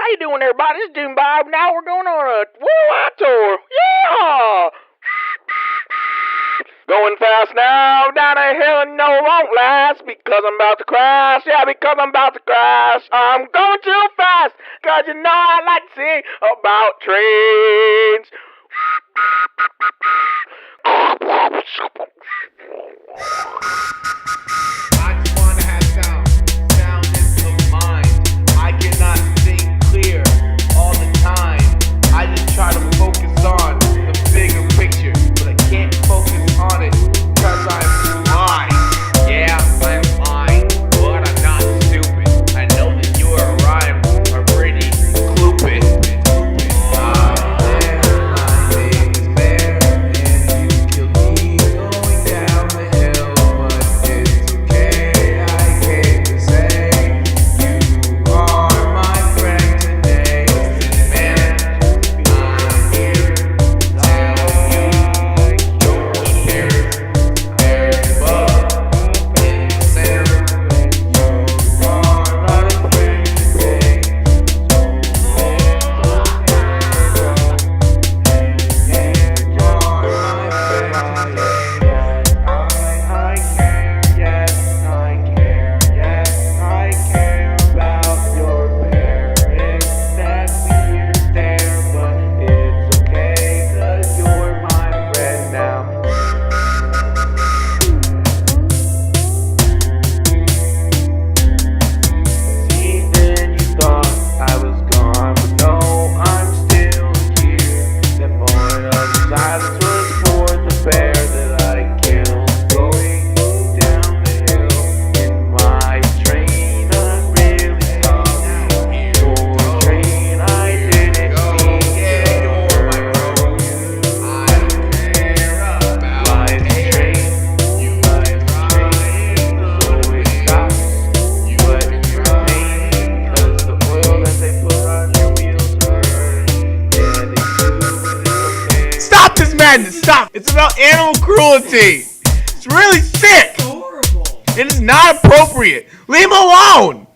How you doing, everybody? This is Jim Bob. Now we're going on a worldwide tour. Yeah! Going fast now, down a hill and no, it won't last because I'm about to crash. Yeah, because I'm about to crash. I'm going too fast because you know I like to sing about trains. I just wanna have sound. Sound is the mind. I cannot think clear all the time. I just try to focus on the bigger picture, but I can't focus on it because I'm blind. Yeah, I'm blind, but I'm not stupid. I know that your rhymes are pretty stupid. Stop! It's about animal cruelty. It's really sick. It is not appropriate. Leave him alone.